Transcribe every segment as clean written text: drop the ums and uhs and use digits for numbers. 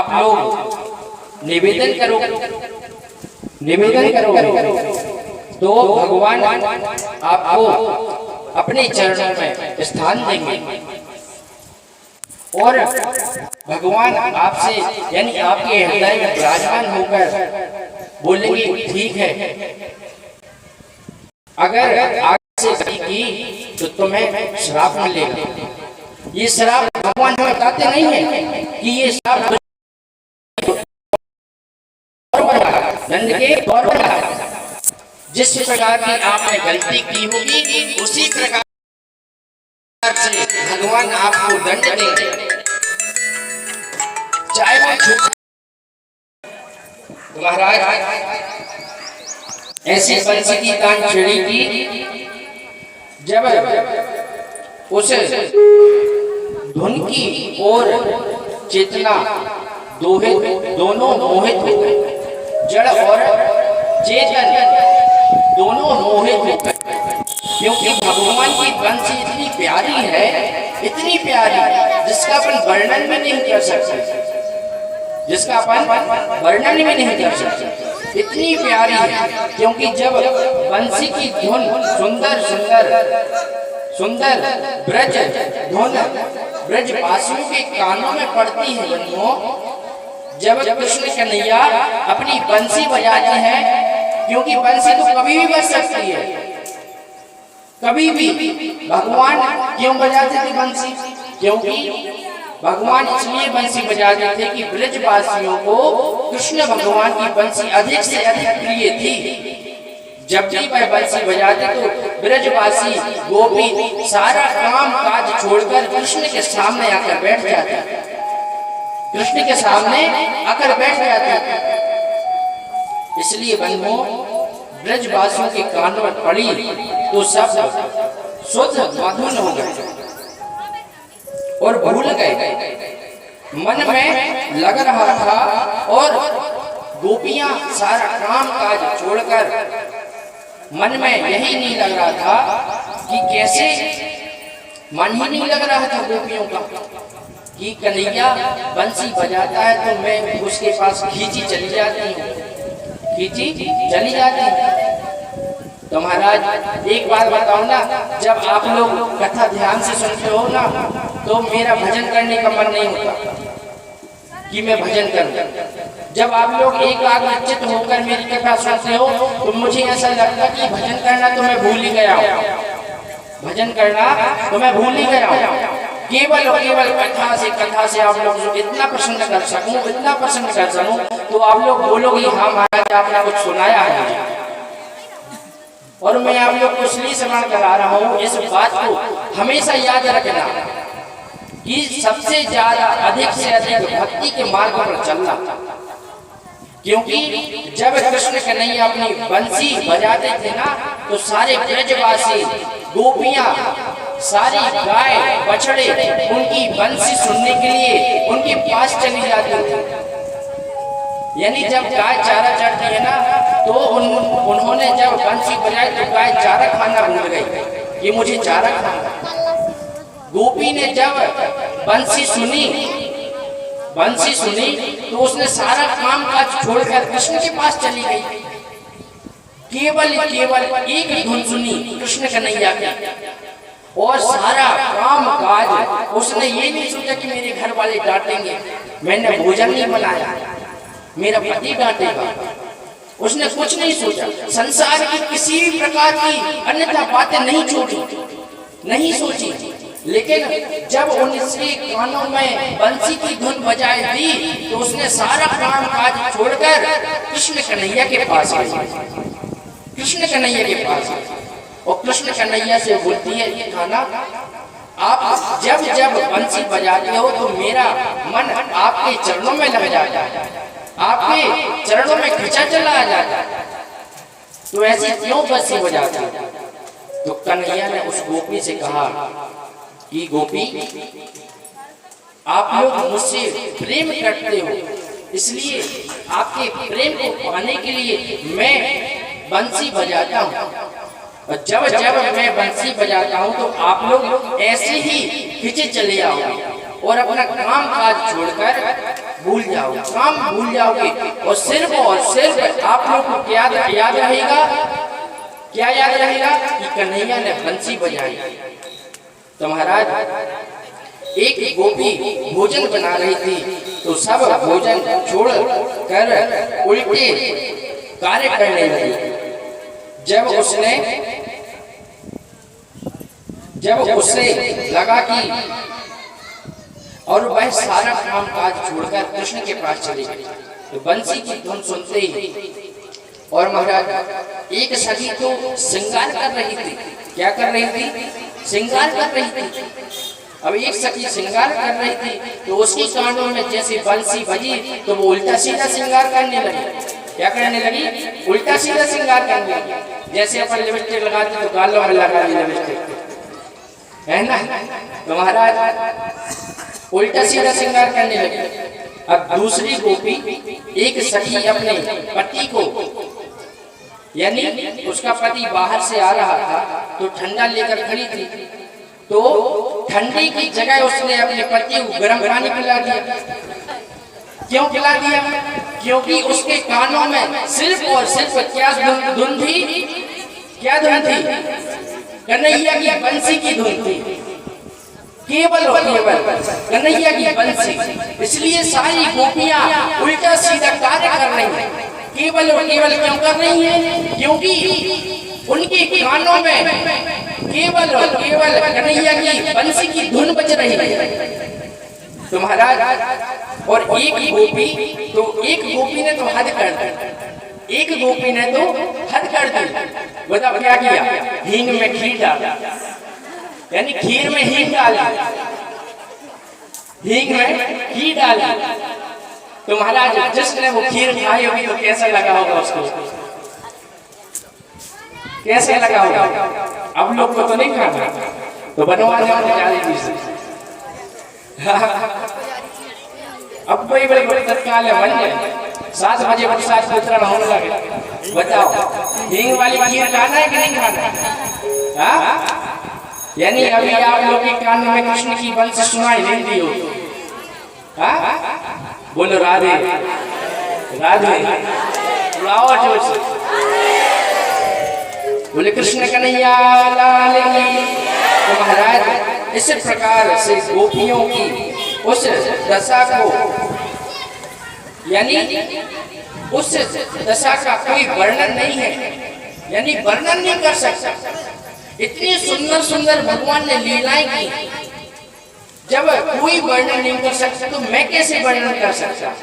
आप लोग निवेदन करो तो भगवान आपको अपने चरणों में स्थान देंगे और भगवान आपसे यानी आपके हृदय में विराजमान होकर बोलेंगे ठीक है, अगर आगे से गलती की तो तुम्हें श्राप मिलेगा। ये श्राप भगवान हमें बताते नहीं है कि ये श्राप दंड के तौर पर, जिस प्रकार की आपने गलती की होगी उसी प्रकार से भगवान आपको दंड देंगे, चाहे वो महाराज ऐसी बंसी की तान छड़ी की जब उस धुन की और चेतना दोनों मोहित हो गए, जड़ और चेतन दोनों मोहित हो गए, क्योंकि भगवान की बंसी इतनी प्यारी है, इतनी प्यारी जिसका अपन वर्णन भी नहीं कर सकते, जिसका अपन वर्णन भी नहीं कर सकते, इतनी प्यारी है। क्योंकि जब बंसी की धुन सुंदर सुंदर सुंदर ब्रज धुन ब्रजवासियों के कानों में पड़ती है, जब कृष्ण कन्हैया अपनी बंसी बजाते हैं, क्योंकि बंसी तो कभी भी बज सकती है, कभी भी। भगवान क्यों बजाते थे बंसी? क्योंकि भगवान इसलिए बंसी बजाते थे कि ब्रजवासियों को कृष्ण भगवान की बंसी अधिक से अधिक प्रिय थी। जब भी वह बंसी बजाते तो ब्रजवासी गोपी सारा काम काज छोड़कर कृष्ण के सामने आकर बैठ जाते, कृष्ण के सामने आकर बैठ जाते। इसलिए बंधुओं, ब्रजवासियों के कानों में पड़ी तो सब शुद्ध मधुर हो गए और भूल गए, मन में लग रहा था और गोपियां सारा काम काज छोड़कर मन में यही नहीं लग रहा था कि कैसे, मन ही नहीं लग रहा था गोपियों का कि कन्हैया बंसी बजाता है तो मैं उसके पास खींची चली जाती हूँ, खींची चली जाती हूँ। तो महाराज एक बात बताओ ना, जब आप लोग कथा ध्यान से सुनते हो ना तो मेरा भजन करने का मन नहीं होता कि मैं भजन करूं। जब आप लोग एकाग्रचित्त होकर मेरी कथा सुनते हो तो मुझे ऐसा लगता कि भजन करना तो मैं भूल ही गया हूँ, भजन करना तो मैं भूल ही गया हूँ। केवल और केवल कथा से आप लोग इतना प्रसन्न कर सकूं, इतना प्रसन्न कर सकूं, तो आप लोग बोलोगे हाँ महाराज आपने कुछ सुनाया है। और मैं आप लोग को इसलिए स्मरण करा रहा हूँ, इस बात को हमेशा याद रखना कि सबसे ज्यादा अधिक से अधिक भक्ति के मार्ग पर चलना, क्योंकि जब कृष्ण कन्हैया अपनी बंसी बजाते थे ना तो सारे ब्रजवासी गोपियां सारी गाय बछड़े उनकी बंसी सुनने के लिए उनके पास चली जाती थी। यानी जब गाय चारा चढ़ती है ना तो उन्होंने जब बंसी बजाई तो गाय चारा खाना भूल गई, ये मुझे चारा खाना। गोपी ने जब बंसी सुनी तो उसने सारा काम काज छोड़कर कृष्ण के पास चली गई, केवल एक धुन सुनी कृष्ण कन्हैया की और सारा काम काज। उसने ये नहीं सोचा कि मेरे घर वाले डांटेंगे, मैंने भोजन नहीं बनाया, मेरा पति डांटेगा, उसने कुछ नहीं सोचा। संसार की किसी भी प्रकार की अन्यथा बातें नहीं सोची। लेकिन जब उनके कानों में बंसी की धुन बजाई दी तो उसने सारा काम काज छोड़कर कृष्ण कन्हैया के पास आई, कृष्ण कन्हैया के पास। और कृष्ण कन्हैया से बोलती है ये खाना, आप जब बंसी बजाते हो तो मेरा मन आपके चरणों में लग जाता है, आपके चरणों में खिंचा चला जाता है, तो ऐसे क्यों बंसी बजाती? तो कन्हैया ने उस गोपी से कहा कि गोपी आप लोग मुझसे प्रेम करते हो, इसलिए आपके प्रेम को पाने के लिए मैं बंसी बजाता हूँ। और जब मैं बंसी बजाता हूँ तो आप लोग ऐसे ही खींचे चले आओगे और अपना काम काज छोड़कर भूल जाओगे, काम भूल जाओगे और सिर्फ आप लोग को क्या याद रहेगा, क्या याद रहेगा कि कन्हैया ने बंसी बजाई। तो महाराज एक गोपी भोजन बना रही थी, तो सब भोजन छोड़ कर उल्टे कार्य करने लगी। जब उसे लगा कि और वह सारा काम काज छोड़कर कृष्ण के पास चली गई, तो बंसी की धुन सुनते ही और महाराज एक सखी तो श्रृंगार कर रही थी। क्या कर रही थी? श्रृंगार कर रही थी। अब एक सखी श्रृंगार कर रही थी, तो उसकी कानों में जैसे बंसी बजी तो वो उल्टा सीधा श्रृंगार करने लगी। क्या करने लगी? उल्टा सीधा श्रृंगार करने लगी। जैसे अपन लिपस्टिक लगाते तो गालों में लगा दी लिपस्टिक, है ना? तो महाराज उल्टा सीधा श्रृंगार करने लगी। अब दूसरी गोपी एक सखी अपने पति को, यानी उसका पति बाहर से आ रहा था तो ठंडा लेकर खड़ी थी, तो ठंडी की जगह उसने अपने पति को गर्म पानी पिला दिया। क्यों पिला दिया? क्योंकि उसके कानों में सिर्फ और सिर्फ क्या धुन थी? क्या धुन थी? कन्हैया की बंसी की धुन थी। केवल और केवल कन्हैया की बंसी। इसलिए सारी गोपियां उल्टा सीधा कार्य कर रही हैं। केवल और केवल क्यों कर रही हैं? क्योंकि उनके कानों में केवल और केवल कन्हैया की बंसी की धुन बज रही है। तो महाराज और एक गोपी ने तो हद कर दी। एक गोपी ने तो हद कर दी। बताओ क्या किया? हींग में घी डाला, यानी खीर में हींग डाली, हींग में घी डाली। तो महाराज जिसने वो खीर खाई होगी तो कैसा लगा होगा उसको? कैसे लगा होगा? अब लोग को तो नहीं खाना, तो बनवा दीजिए। अब कोई बड़े तत्काल बन जाए, 7 बजे प्रसाद वितरण होने लगे। बताओ हींग वाली खीर खाना है कि नहीं खाना? हाँ, यानी अभी आप लोग के कान में कृष्ण की बंसी सुनाई नहीं दी हो। बोलो राधे राधे, लाओ जोर से बोले कृष्ण कन्हैया लाल की। तो महाराज इस प्रकार से गोपियों की उस दशा को, यानी उस दशा का कोई वर्णन नहीं है, यानी वर्णन नहीं कर सकता। इतनी सुंदर सुंदर भगवान ने लीलाएं की, जब कोई वर्णन नहीं कर सकता तो मैं कैसे वर्णन कर सकता?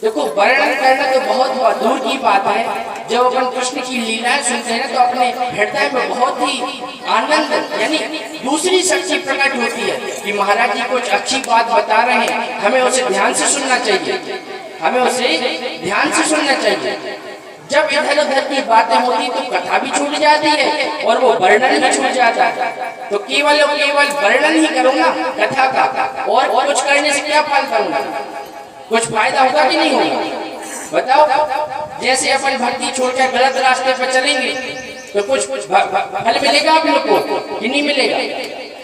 देखो वर्णन करना तो बहुत दूर की बात है। जब अपन कृष्ण की लीलाएं सुनते हैं तो अपने हृदय में बहुत ही आनंद, यानी दूसरी शक्ति प्रकट होती है कि महाराज जी कुछ अच्छी बात बता रहे हैं, हमें उसे ध्यान से सुनना चाहिए, हमें उसे ध्यान से सुनना चाहिए। जब इधर उधर की बातें होती तो कथा भी छूट जाती है और वो वर्णन भी छूट जाता है। तो केवल वर्णन ही करूंगा कथा का, और कुछ करने से क्या फल करूंगा? कुछ फायदा होगा कि नहीं होगा? बताओ। जैसे अपन भक्ति छोड़कर गलत रास्ते पर चलेंगे तो कुछ फल मिलेगा आप लोग को कि नहीं मिलेगा?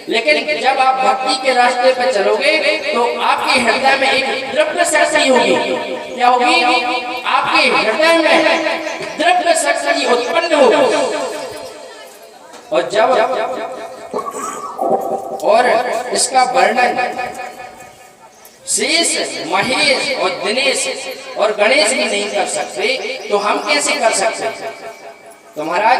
लेकिन जब आप भक्ति के रास्ते पर चलोगे तो आपके हृदय में एक द्रव्य शक्ति होगी। क्या होगी? आपके हृदय में द्रव्य शक्ति उत्पन्न होगी। और इसका वर्णन शेष, महेश और दिनेश और गणेश भी नहीं कर सकते, तो हम कैसे कर सकते? तो महाराज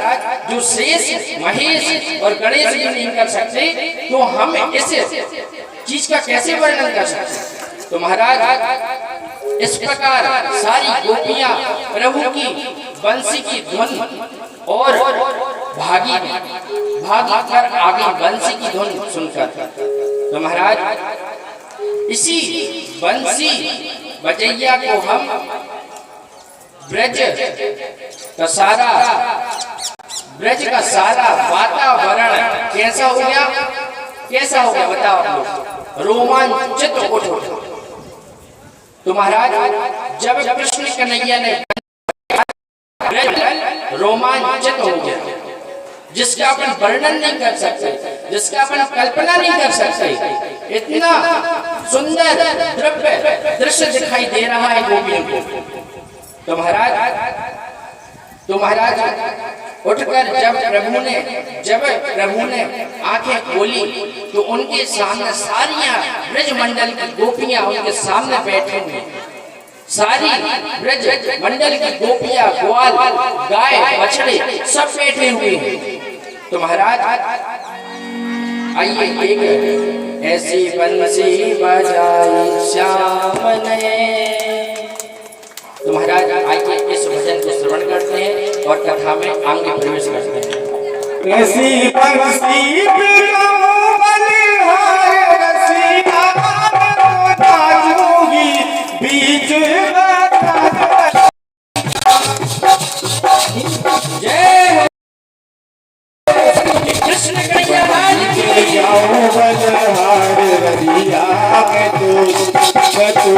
जो शेष, महेश और गणेश भी नहीं कर सकते तो हम इस चीज का कैसे वर्णन कर सकते? तो महाराज इस प्रकार सारी गोपियां प्रभु की बंसी की धुन और भागी कर आगे बंसी की धुन सुनकर। तो महाराज इसी बंसी बजैया को हम ब्रज का सारा वातावरण कैसा हो गया? कैसा हो गया बताओ आप लोग? रोमांचित उठो। तो महाराज जब कृष्ण कन्हैया ने रोमांचित हो गया, जिसका अपन वर्णन नहीं कर सकते, जिसका अपन कल्पना नहीं कर सकते। इतना सुंदर द्रव्य दृश्य दिखाई दे रहा है गोपियों को। तो महाराज उठकर जब प्रभु ने आंखें खोली तो उनके सामने सारियां ब्रज मंडल की गोपियां उनके सामने बैठी हुई, सारी ब्रज मंडल की गोपियां, ग्वाल, गाय, बछड़े सब बैठे हुए हैं। तो महाराज आइए एक ऐसी बंसी बजाई श्याम ने। तो महाराज आइए इस भजन को श्रवण करते हैं और कथा में आगे प्रवेश करते हैं। ऐसी बंसी बजाऊं बलिहार रसिया बाजूंगी बीच जय कृष्ण कन्हैया लाल की। जाऊं बलिहार रसिया मैं तो नाचूं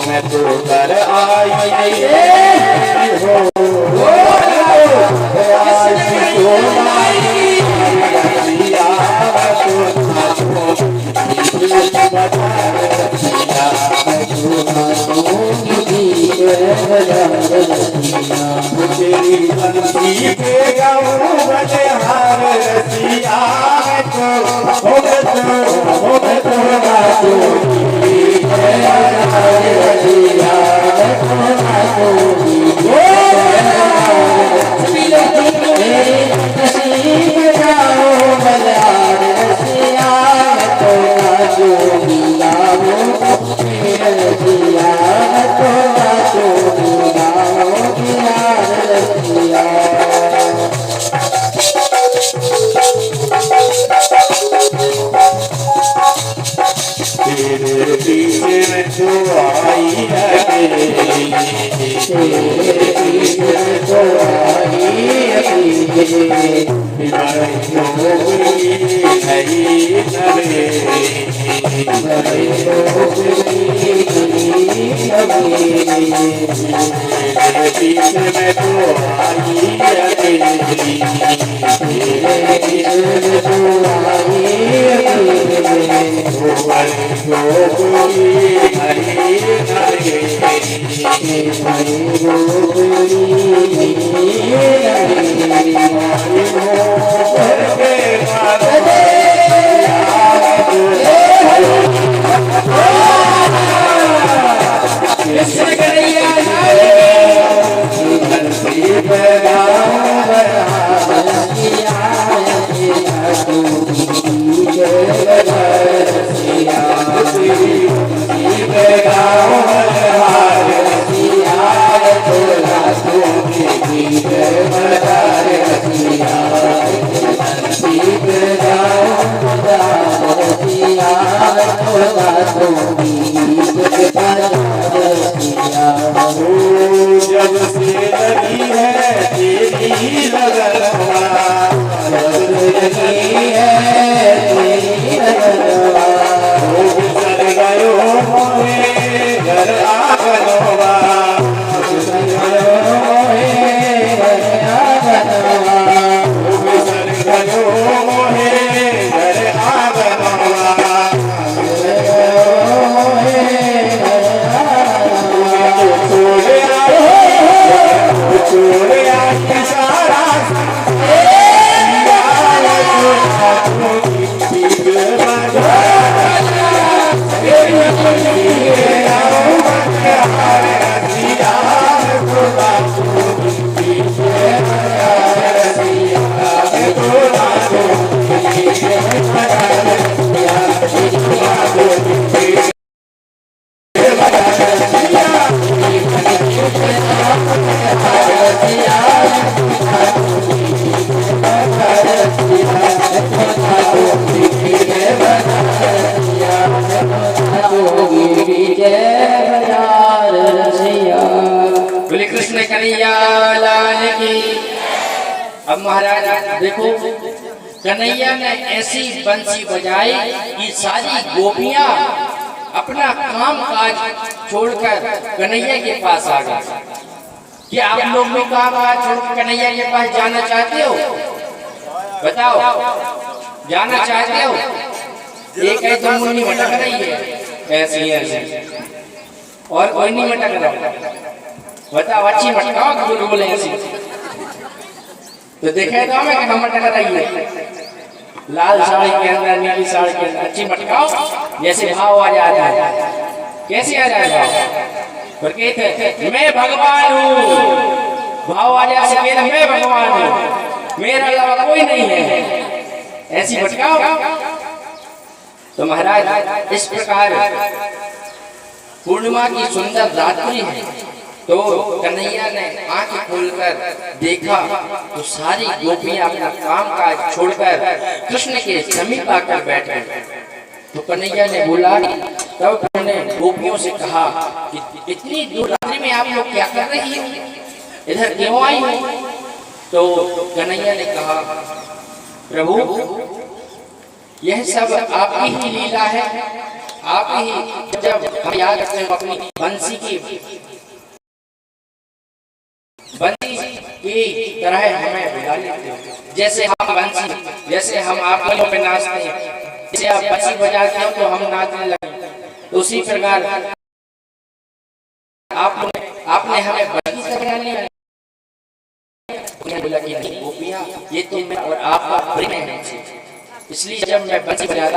मैं तो कर आई तेरी बंसी पे गाऊं बलिहार रसिया जब से लगी है तेरी लगनवा, जब से लगी है तेरी लगनवा, गुजर गयो मोहे घर आंगनवा, गुजर गयो मोहे घर आंगनवा, गुजर गयो मोहे घर आंगनवा, गुजर गयो कन्हैया लाल की। अब महाराज देखो, कन्हैया ने ऐसी बंसी बजाई कि सारी गोपियां अपना काम काज छोड़कर कन्हैया के पास आ गए। क्या आप लोग भी काम काज छोड़कर कन्हैया के पास जाना चाहते हो? बताओ, जाना चाहते हो? एक है तो मुन्नी मटक रही है ऐसी ऐसी, और कोई नहीं मटक रहा। बताओ, अच्छी मटकाओ बोले ऐसी तो देखे तो हमें कि मटक रही है। लाल साड़ी के अंदर, नीली साड़ी के अंदर अच्छी मटकाओ, जैसे भाव आ जाता है। कैसे आ जाता है? पर कहते मैं भगवान हूँ, भाव आ जाए से मेरा मैं भगवान हूँ, मेरा अलावा कोई नहीं है, ऐसी मटकाओ। तो महाराज इस प्रकार पूर्णिमा की सुंदर रात्रि है, तो कन्हैया ने आंखें खोलकर देखा तो सारी गोपियां अपना काम काज छोड़कर कृष्ण के समीप आकर बैठ गए। तो कन्हैया ने बोला, तब उन्होंने गोपियों से कहा कि इतनी दूर रात्रि में आप लोग क्या कर रही हो, इधर क्यों आई हो? तो कन्हैया ने कहा, प्रभु यह सब आपकी ही लीला है, आप ही जब हम याद रखते हैं अपनी बंसी की तरह हमें बुला लेते हो, जैसे हम बंसी, जैसे हम आप लोगों पे नाचते हैं, जैसे आप बंसी बजाते हो तो हम नाचने लगे, तो उसी प्रकार आपने हमें बंसी से बना लिया। बोला कि नहीं गोपियां, ये तो मैं और आपका प्रेम है, इसलिए जब मैं बंसी बजाता